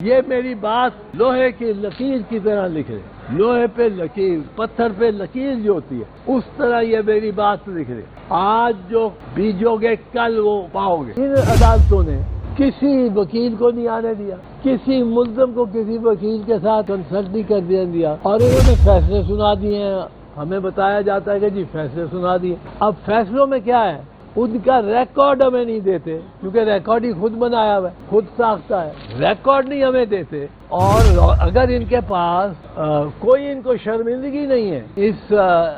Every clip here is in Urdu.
یہ میری بات لوہے کی لکیر کی طرح لکھ رہے، لوہے پہ لکیر، پتھر پہ لکیر جو ہوتی ہے اس طرح یہ میری بات لکھ رہے۔ آج جو بیجو گے کل وہ پاؤ گے۔ ان عدالتوں نے کسی وکیل کو نہیں آنے دیا، کسی ملزم کو کسی وکیل کے ساتھ کنسلٹ نہیں کر دیا، اور انہوں نے فیصلے سنا دیے ہیں۔ ہمیں بتایا جاتا ہے کہ جی فیصلے سنا دیے۔ اب فیصلوں میں کیا ہے؟ ان کا ریکارڈ ہمیں نہیں دیتے، کیونکہ ریکارڈ ہی خود بنایا ہوا ہے، خود ساختہ ہے، ریکارڈ نہیں ہمیں دیتے۔ اور اگر ان کے پاس کوئی ان کو شرمندگی نہیں ہے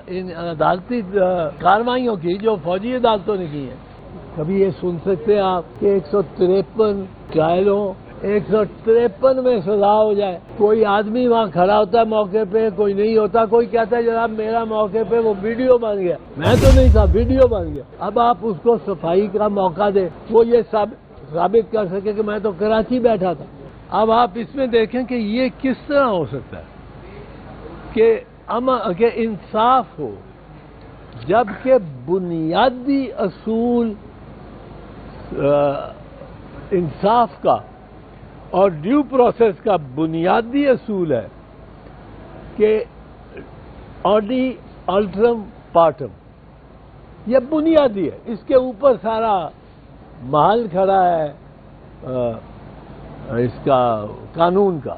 ان عدالتی کارروائیوں کی جو فوجی عدالتوں نے کی ہیں، کبھی یہ سن سکتے ہیں آپ کہ 153 ٹرائل ہوں، 153 میں سزا ہو جائے؟ کوئی آدمی وہاں کھڑا ہوتا ہے موقع پہ، کوئی نہیں ہوتا، کوئی کہتا ہے جناب میرا موقع پہ وہ ویڈیو بن گیا، میں تو نہیں تھا، ویڈیو بن گیا۔ اب آپ اس کو صفائی کا موقع دیں، وہ یہ ثابت کر سکے کہ میں تو کراچی بیٹھا تھا۔ اب آپ اس میں دیکھیں کہ یہ کس طرح ہو سکتا ہے کہ انصاف ہو، جبکہ بنیادی اصول انصاف کا اور ڈیو پروسیس کا بنیادی اصول ہے کہ آڈی الٹرم پارٹم، یہ بنیادی ہے، اس کے اوپر سارا محل کھڑا ہے اس کا قانون کا،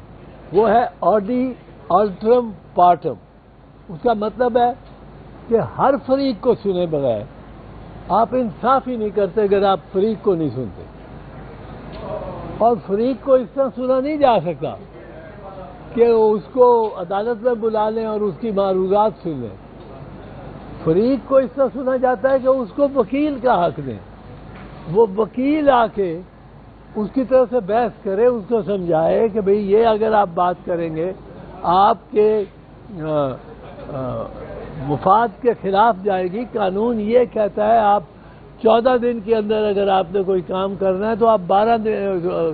وہ ہے آڈی الٹرم پارٹم۔ اس کا مطلب ہے کہ ہر فریق کو سنے بغیر آپ انصاف ہی نہیں کرتے اگر آپ فریق کو نہیں سنتے، اور فریق کو اس طرح سنا نہیں جا سکتا کہ اس کو عدالت میں بلا لیں اور اس کی معروضات سن لیں۔ فریق کو اس طرح سنا جاتا ہے کہ اس کو وکیل کا حق دیں، وہ وکیل آ کے اس کی طرف سے بحث کرے، اس کو سمجھائے کہ بھئی یہ اگر آپ بات کریں گے آپ کے مفاد کے خلاف جائے گی۔ قانون یہ کہتا ہے آپ 14 دن کے اندر اگر آپ نے کوئی کام کرنا ہے تو آپ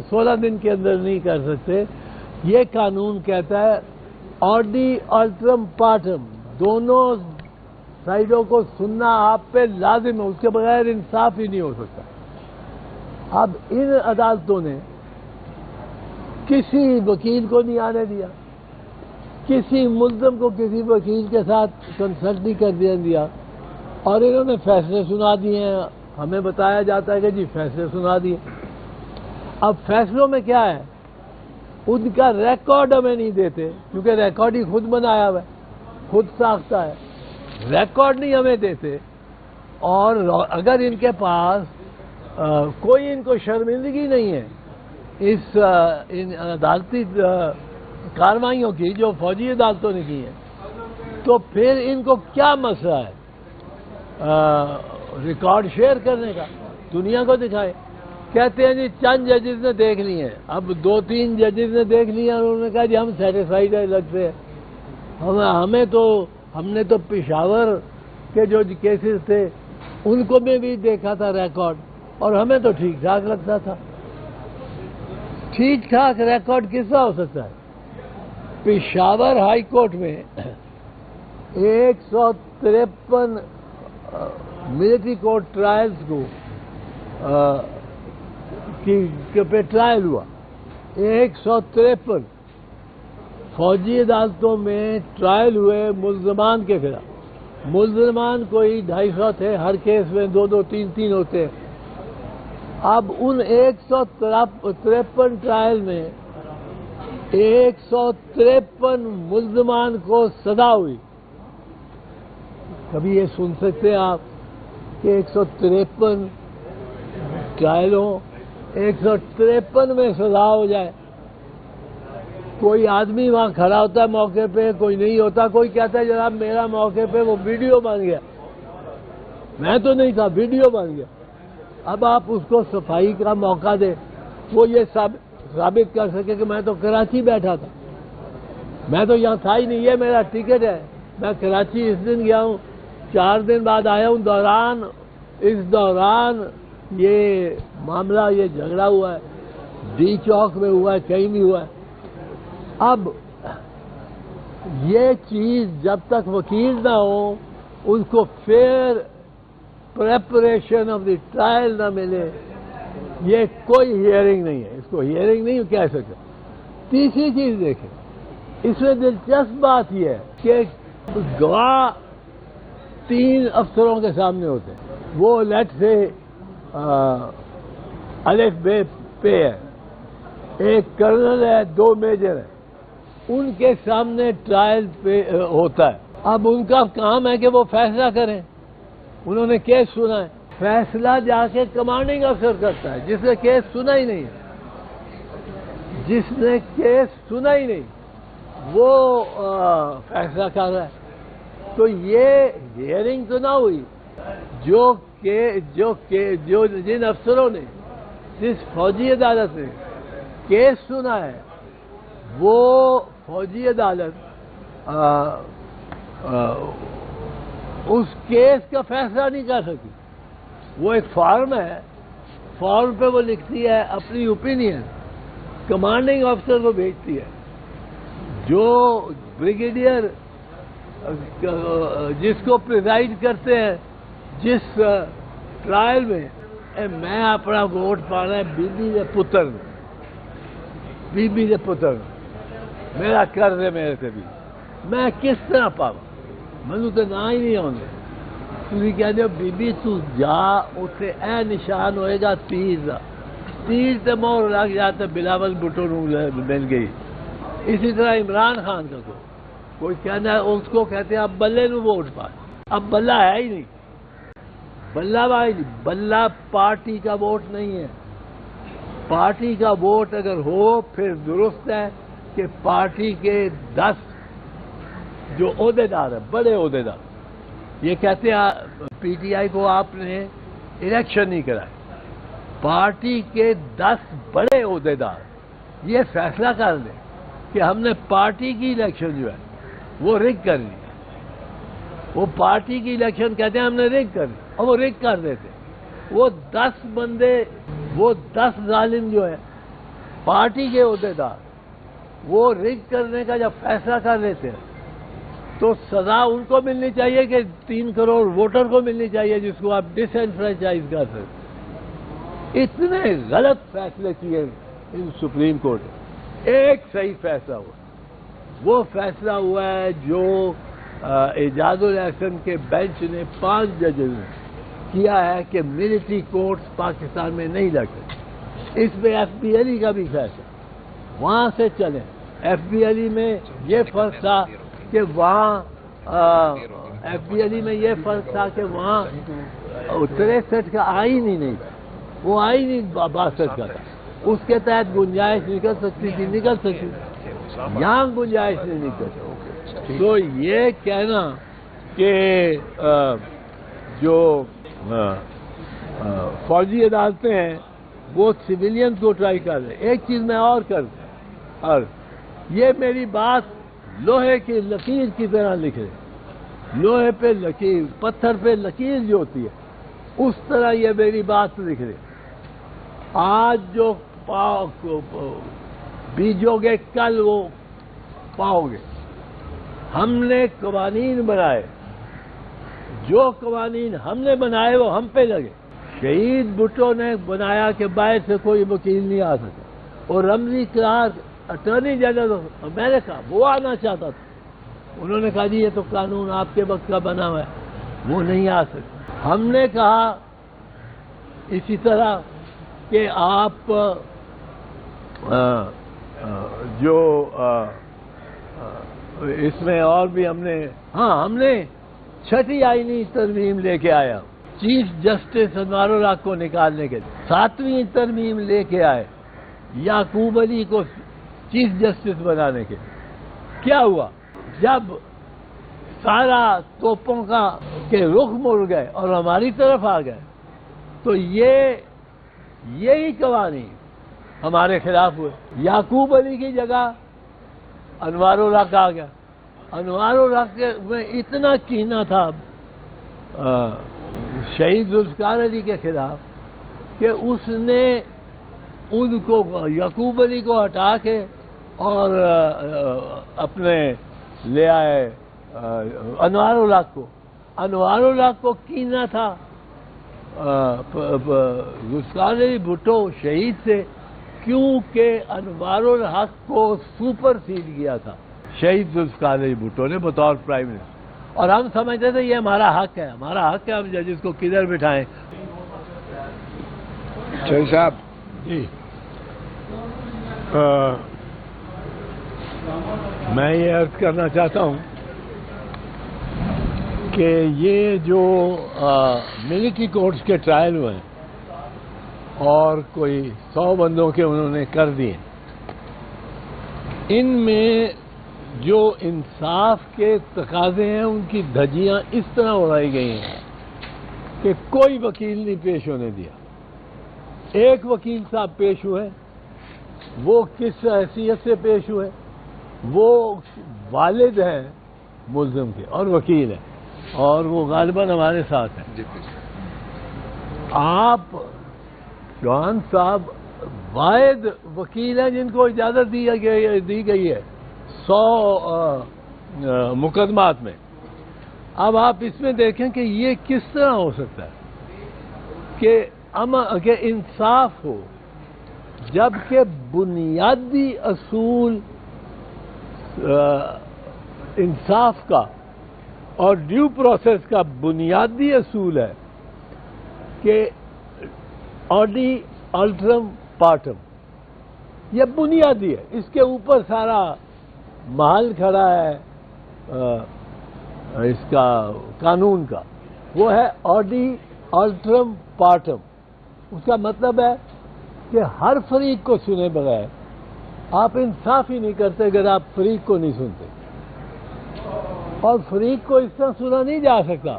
16 دن کے اندر نہیں کر سکتے۔ یہ قانون کہتا ہے آڈی الٹرم پارٹم، دونوں سائڈوں کو سننا آپ پہ لازم ہے، اس کے بغیر انصاف ہی نہیں ہو سکتا۔ اب ان عدالتوں نے کسی وکیل کو نہیں آنے دیا، کسی ملزم کو کسی وکیل کے ساتھ کنسلٹ نہیں کر دیا، اور انہوں نے فیصلے سنا دیے ہیں۔ ہمیں بتایا جاتا ہے کہ جی فیصلے سنا دیے۔ اب فیصلوں میں کیا ہے؟ ان کا ریکارڈ ہمیں نہیں دیتے، کیونکہ ریکارڈ ہی خود بنایا ہوا ہے، خود ساختہ ہے، ریکارڈ نہیں ہمیں دیتے۔ اور اگر ان کے پاس کوئی ان کو شرمندگی نہیں ہے ان عدالتی کارروائیوں کی جو فوجی عدالتوں نے کی ہیں، تو پھر ان کو کیا مسئلہ ہے ریکارڈ شیئر کرنے کا؟ دنیا کو دکھائے۔ کہتے ہیں جی چند ججز نے دیکھ لی ہیں، اب 2-3 ججز نے دیکھ لیا، انہوں نے کہا جی ہم سیٹسفائیڈ ہے لگتے ہیں، ہم نے تو پشاور کے جو کیسز تھے ان کو میں بھی دیکھا تھا ریکارڈ، اور ہمیں تو ٹھیک ٹھاک لگتا تھا۔ ٹھیک ٹھاک ریکارڈ کس طرح ہو سکتا ہے؟ پشاور ہائی کورٹ میں 153 ملٹری کورٹ ٹرائلز کو پہ ٹرائل ہوا، 153 فوجی عدالتوں میں ٹرائل ہوئے ملزمان کے خلاف۔ ملزمان کوئی 250 تھے، ہر کیس میں 2-2 3-3 ہوتے ہیں۔ اب ان 153 ٹرائل میں 153 ملزمان کو سزا ہوئی۔ کبھی یہ سن سکتے ہیں آپ کہ 153 ٹرائل ہوں، 153 میں سزا ہو جائے؟ کوئی آدمی وہاں کھڑا ہوتا ہے موقع پہ، کوئی نہیں ہوتا، کوئی کہتا ہے جناب میرا موقع پہ وہ ویڈیو بن گیا، میں تو نہیں تھا، ویڈیو بن گیا۔ اب آپ اس کو صفائی کا موقع دیں، وہ یہ ثابت کر سکے کہ میں تو کراچی بیٹھا تھا، میں تو یہاں تھا ہی نہیں، یہ میرا ٹکٹ ہے، میں کراچی اس دن گیا ہوں، 4 دن بعد آیا ہوں، اس دوران یہ معاملہ، یہ جھگڑا ہوا ہے، ڈی چوک میں ہوا ہے، کہیں بھی ہوا ہے۔ اب یہ چیز جب تک وکیل نہ ہو، اس کو fair preparation of the trial نہ ملے، یہ کوئی ہیئرنگ نہیں ہے، اس کو ہیئرنگ نہیں کہہ سکتے۔ تیسری چیز دیکھیں، اس میں دلچسپ بات یہ ہے کہ گواہ 3 افسروں کے سامنے ہوتے ہیں، وہ لیٹ سے الف بے پہ ہے، ایک کرنل ہے، 2 میجر ہیں، ان کے سامنے ٹرائل پہ ہوتا ہے۔ اب ان کا کام ہے کہ وہ فیصلہ کریں، انہوں نے کیس سنا ہے، فیصلہ جا کے کمانڈنگ افسر کرتا ہے جس نے کیس سنا ہی نہیں ہے، جس نے کیس سنا ہی نہیں وہ فیصلہ کر رہا ہے۔ تو یہ ہیئرنگ تو نہ ہوئی، جو جن افسروں نے، جس فوجی عدالت نے کیس سنا ہے، وہ فوجی عدالت اس کیس کا فیصلہ نہیں کر سکی۔ وہ ایک فارم ہے، فارم پہ وہ لکھتی ہے اپنی اوپینین، کمانڈنگ افسر کو بھیجتی ہے، جو بریگیڈیئر جس کو پریزائڈ کرتے ہیں جس ٹرائل میں، میں اپنا ووٹ پانا ہے بی بی دے پتر، بی بی دے پتر، میرا قرض ہے میرے سے بھی، میں کس طرح پاؤں، مجھے تو نہ ہی نہیں آنے۔ تھی کہتے ہو بی بی تو جا، اتنے اے نشان ہوئے گا تیر تے مور لگ جاتا، بلاول بھٹو مل گئی۔ اسی طرح عمران خان کا کوئی کہنا ہے، اس کو کہتے ہیں اب بلے نو ووٹ پا، اب بلہ ہے ہی نہیں، بلہ بھائی بلہ پارٹی کا ووٹ نہیں ہے۔ پارٹی کا ووٹ اگر ہو پھر درست ہے کہ پارٹی کے 10 جو عہدے دار ہیں، بڑے عہدے دار، یہ کہتے ہیں پی ٹی آئی کو آپ نے الیکشن نہیں کرائے، پارٹی کے 10 بڑے عہدے دار یہ فیصلہ کر دیں کہ ہم نے پارٹی کی الیکشن جو ہے وہ رگ کرنی، وہ پارٹی کی الیکشن کہتے ہیں ہم نے رگ کرنی، اور وہ رگ کر دیتے۔ وہ 10 بندے، وہ 10 ظالم جو ہے پارٹی کے عہدے دار، وہ رگ کرنے کا جب فیصلہ کر لیتے ہیں تو سزا ان کو ملنی چاہیے کہ 3 کروڑ ووٹر کو ملنی چاہیے جس کو آپ ڈس انفرینچائز کر سکتے۔ اتنے غلط فیصلے کیے ان سپریم کورٹ نے، ایک صحیح فیصلہ ہوا، وہ فیصلہ ہوا ہے جو اعجاز الاحسن کے بینچ نے 5 ججز نے کیا ہے کہ ملٹری کورٹس پاکستان میں نہیں لگ سکتے۔ اس میں ایف بی علی کا بھی فیصلہ، وہاں سے چلیں۔ ایف بی علی میں یہ فرق تھا کہ وہاں ایف بی علی میں یہ فرق تھا کہ وہاں 63 کا آئین ہی نہیں تھا، وہ آئین ہی 62 کا تھا، اس کے تحت گنجائش نکل سکتی تھی، نکل سکتی، یہاں گنجائش نہیں نکل سکتی۔ تو یہ کہنا کہ جو فوجی عدالتیں ہیں وہ سویلین کو ٹرائی کر رہے۔ ایک چیز میں اور اور یہ میری بات لوہے کی لکیر کی طرح لکھ رہے، لوہے پہ لکیر، پتھر پہ لکیر جو ہوتی ہے اس طرح یہ میری بات لکھ رہے۔ آج جو بیجو گے کل وہ پاؤ گے۔ ہم نے قوانین بنائے، جو قوانین ہم نے بنائے وہ ہم پہ لگے۔ شہید بھٹو نے بنایا کہ باہر سے کوئی وکیل نہیں آ سکتا، اور رمزی کلارک اٹارنی جنرل میں نے کہا وہ آنا چاہتا تھا، انہوں نے کہا جی یہ تو قانون آپ کے وقت کا بنا ہوا ہے، وہ نہیں آ سکتا۔ ہم نے کہا اسی طرح کہ آپ جو اس میں اور بھی ہم نے 6ٹھی آئینی ترمیم لے کے آیا چیف جسٹس انوار الحق کو نکالنے کے لیے، 7ویں ترمیم لے کے آئے یعقوب علی کو چیف جسٹس بنانے کے لیے۔ کیا ہوا؟ جب سارا توپوں کے رخ مڑ گئے اور ہماری طرف آ گئے تو یہی قوانین ہمارے خلاف ہوئے۔ یعقوب علی کی جگہ انوار الحق آ گیا۔ انوار الحق میں اتنا کینہ تھا شہید ذوالفقار علی کے خلاف کہ اس نے ان کو یعقوب علی کو ہٹا کے اور اپنے لے آئے انوار الحق کو۔ انوار الحق کو کینہ تھا ذوالفقار علی بھٹو شہید سے کیونکہ انوار الحق کو سپر سیڈ کیا تھا شہید ذوالفقار علی بھٹو نے بطور پرائم منسٹر، اور ہم سمجھتے تھے یہ ہمارا حق ہے، ہمارا حق ہے، ہم ججز کو کدھر بٹھائیں۔ شہید صاحب جی میں یہ عرض کرنا چاہتا ہوں کہ یہ جو ملٹری کورٹس کے ٹرائل ہوئے ہیں اور کوئی 100 بندوں کے انہوں نے کر دیے، ان میں جو انصاف کے تقاضے ہیں ان کی دھجیاں اس طرح اڑائی گئی ہیں کہ کوئی وکیل نہیں پیش ہونے دیا۔ ایک وکیل صاحب پیش ہوئے، وہ کس حیثیت سے پیش ہوئے؟ وہ والد ہیں ملزم کے اور وکیل ہیں، اور وہ غالباً ہمارے ساتھ ہیں۔ آپ چوہان صاحب واحد وکیل ہیں جن کو اجازت دی گئی ہے 100 مقدمات میں۔ اب آپ اس میں دیکھیں کہ یہ کس طرح ہو سکتا ہے کہ انصاف ہو، جبکہ بنیادی اصول انصاف کا اور ڈیو پروسیس کا بنیادی اصول ہے کہ آڈی الٹرم پارٹم، یہ بنیادی ہے، اس کے اوپر سارا محل کھڑا ہے اس کا قانون کا، وہ ہے آڈی الٹرم پارٹم۔ اس کا مطلب ہے کہ ہر فریق کو سنے بغیر آپ انصاف ہی نہیں کرتے اگر آپ فریق کو نہیں سنتے، اور فریق کو اس طرح سنا نہیں جا سکتا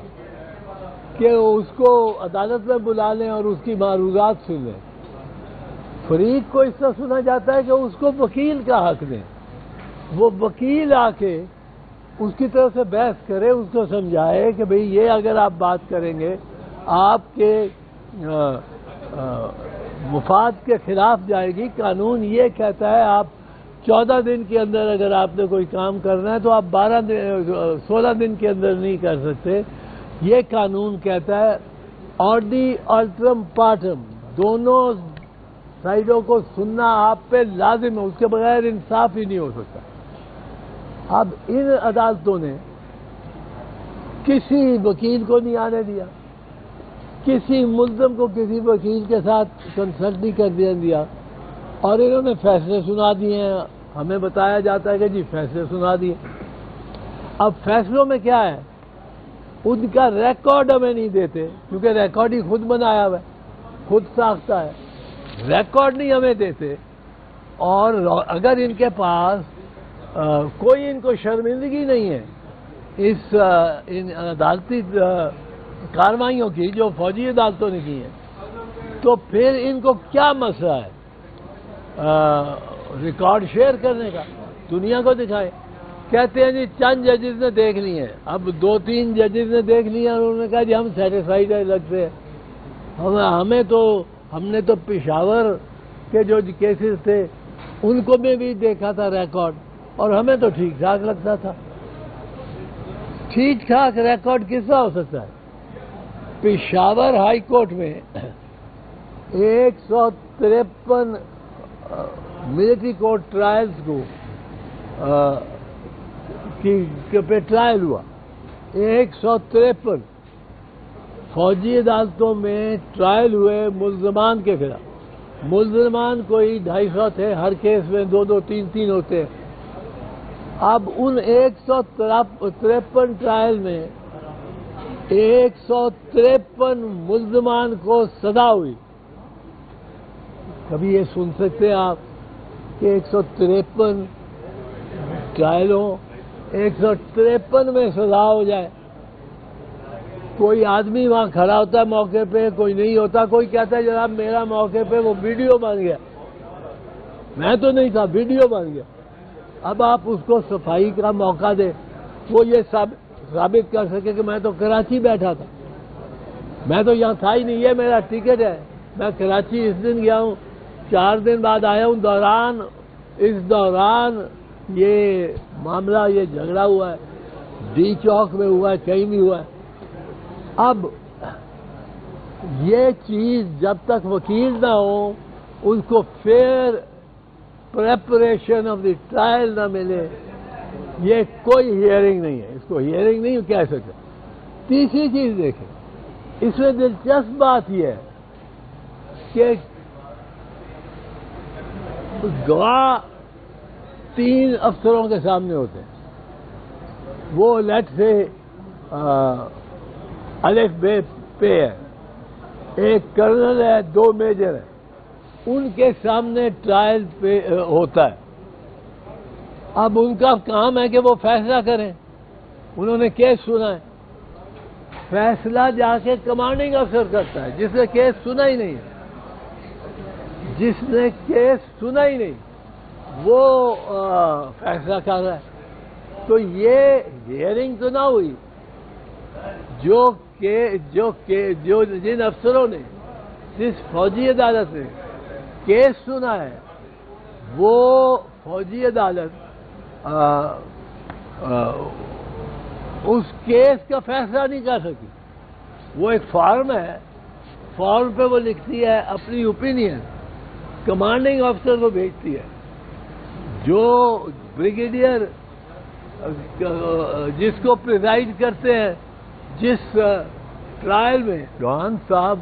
کہ اس کو عدالت میں بلا لیں اور اس کی معروضات سن لیں۔ فریق کو اس طرح سنا جاتا ہے کہ اس کو وکیل کا حق دیں، وہ وکیل آ کے اس کی طرف سے بحث کرے، اس کو سمجھائے کہ بھئی یہ اگر آپ بات کریں گے آپ کے مفاد کے خلاف جائے گی، قانون یہ کہتا ہے آپ 14 دن کے اندر اگر آپ نے کوئی کام کرنا ہے تو آپ 16 دن کے اندر نہیں کر سکتے۔ یہ قانون کہتا ہے آڈی الٹرم پارٹم، دونوں سائڈوں کو سننا آپ پہ لازم ہے، اس کے بغیر انصاف ہی نہیں ہو سکتا۔ اب ان عدالتوں نے کسی وکیل کو نہیں آنے دیا، کسی ملزم کو کسی وکیل کے ساتھ کنسلٹ نہیں کر دیا، اور انہوں نے فیصلے سنا دیے ہیں۔ ہمیں بتایا جاتا ہے کہ جی فیصلے سنا دیے۔ اب فیصلوں میں کیا ہے؟ ان کا ریکارڈ ہمیں نہیں دیتے، کیونکہ ریکارڈ ہی خود بنایا ہوا ہے، خود ساختہ ہے، ریکارڈ نہیں ہمیں دیتے۔ اور اگر ان کے پاس کوئی ان کو شرمندگی نہیں ہے ان عدالتی کارروائیوں کی جو فوجی عدالتوں نے کی ہیں، تو پھر ان کو کیا مسئلہ ہے ریکارڈ شیئر کرنے کا؟ دنیا کو دکھائے۔ کہتے ہیں جی چند ججز نے دیکھ لی ہیں، اب 2-3 ججز نے دیکھ لی ہیں اور انہوں نے کہا جی ہم سیٹسفائیڈ ہیں لگتے ہیں۔ ہم نے تو پشاور کے جو کیسز تھے ان کو میں بھی دیکھا تھا ریکارڈ، اور ہمیں تو ٹھیک ٹھاک لگتا تھا۔ ٹھیک ٹھاک ریکارڈ کس طرح ہو سکتا ہے؟ پشاور ہائی کورٹ میں 153 ملٹری کورٹ ٹرائلز پہ ٹرائل ہوا، 153 فوجی عدالتوں میں ٹرائل ہوئے ملزمان کے خلاف۔ ملزمان کوئی 250 تھے، ہر کیس میں 2-2 3-3 ہوتے ہیں۔ اب ان 153 ٹرائل میں 153 ملزمان کو سزا ہوئی۔ کبھی یہ سن سکتے ہیں آپ کہ 153 ٹرائلوں 153 میں سزا ہو جائے؟ کوئی آدمی وہاں کھڑا ہوتا ہے موقع پہ، کوئی نہیں ہوتا، کوئی کہتا ہے جناب میرا موقع پہ وہ ویڈیو بن گیا، میں تو نہیں تھا، ویڈیو بن گیا۔ اب آپ اس کو صفائی کا موقع دیں، وہ یہ ثابت کر سکے کہ میں تو کراچی بیٹھا تھا، میں تو یہاں تھا ہی نہیں، یہ میرا ٹکٹ ہے، میں کراچی اس دن گیا ہوں، 4 دن بعد آیا ہوں، اس دوران یہ معاملہ، یہ جھگڑا ہوا ہے، ڈی چوک میں ہوا ہے، کہیں بھی ہوا ہے۔ اب یہ چیز جب تک وکیل نہ ہو اس کو fair preparation of the trial نہ ملے، یہ کوئی ہیئرنگ نہیں ہے، اس کو ہیئرنگ نہیں کہہ سکتے۔ تیسری چیز دیکھیں، اس میں دلچسپ بات یہ ہے کہ گواہ 3 افسروں کے سامنے ہوتے ہیں، وہ لیٹ سے الف بے پہ ہے، ایک کرنل ہے، 2 میجر ہے، ان کے سامنے ٹرائل پہ ہوتا ہے۔ اب ان کا کام ہے کہ وہ فیصلہ کریں، انہوں نے کیس سنا ہے، فیصلہ جا کے کمانڈنگ افسر کرتا ہے، جس نے کیس سنا ہی نہیں ہے، جس نے کیس سنا ہی نہیں وہ فیصلہ کر رہا ہے۔ تو یہ ہیئرنگ تو نہ ہوئی، جن افسروں نے، جس فوجی عدالت نے کیس سنا ہے، وہ فوجی عدالت اس کیس کا فیصلہ نہیں کر سکی۔ وہ ایک فارم ہے، فارم پہ وہ لکھتی ہے اپنی اوپینین، کمانڈنگ افسر کو بھیجتی ہے، جو بریگیڈیئر جس کو پریزائڈ کرتے ہیں جس ٹرائل میں، جوان صاحب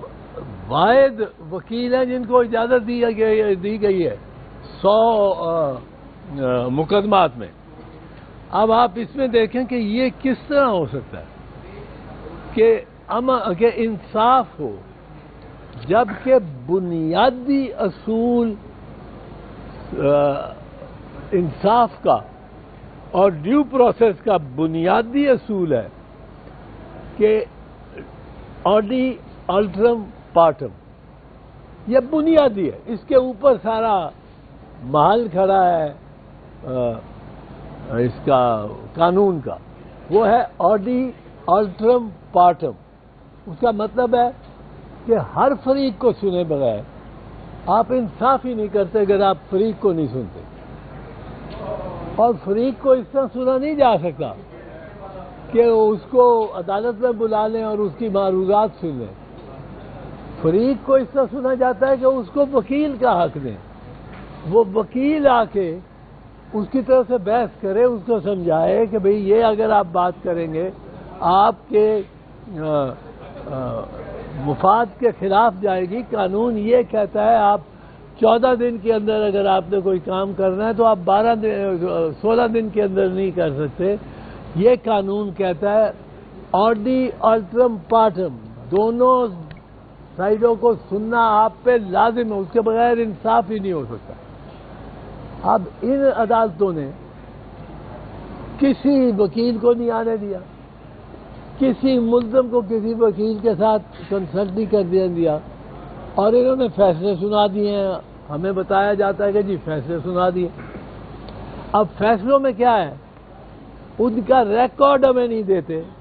واحد وکیل ہیں جن کو اجازت دی گئی ہے 100 مقدمات میں۔ اب آپ اس میں دیکھیں کہ یہ کس طرح ہو سکتا ہے کہ انصاف ہو، جبکہ بنیادی اصول انصاف کا اور ڈیو پروسیس کا بنیادی اصول ہے کہ آڈی الٹرم پارٹم، یہ بنیادی ہے، اس کے اوپر سارا محل کھڑا ہے اس کا قانون کا، وہ ہے آڈی الٹرم پارٹم۔ اس کا مطلب ہے کہ ہر فریق کو سنے بغیر آپ انصاف ہی نہیں کرتے اگر آپ فریق کو نہیں سنتے، اور فریق کو اس طرح سنا نہیں جا سکتا کہ اس کو عدالت میں بلا لیں اور اس کی معروضات سن لیں۔ فریق کو اس طرح سنا جاتا ہے کہ اس کو وکیل کا حق دیں، وہ وکیل آ کے اس کی طرف سے بحث کرے، اس کو سمجھائے کہ بھئی یہ اگر آپ بات کریں گے آپ کے مفاد کے خلاف جائے گی، قانون یہ کہتا ہے آپ 14 دن کے اندر اگر آپ نے کوئی کام کرنا ہے تو آپ 16 دن کے اندر نہیں کر سکتے۔ یہ قانون کہتا ہے آڈی الٹرم پارٹم، دونوں سائڈوں کو سننا آپ پہ لازم ہے، اس کے بغیر انصاف ہی نہیں ہو سکتا۔ اب ان عدالتوں نے کسی وکیل کو نہیں آنے دیا، کسی ملزم کو کسی وکیل کے ساتھ کنسلٹ نہیں کرنے دیا، اور انہوں نے فیصلے سنا دیے ہیں۔ ہمیں بتایا جاتا ہے کہ جی فیصلے سنا دیے۔ اب فیصلوں میں کیا ہے، ان کا ریکارڈ ہمیں نہیں دیتے،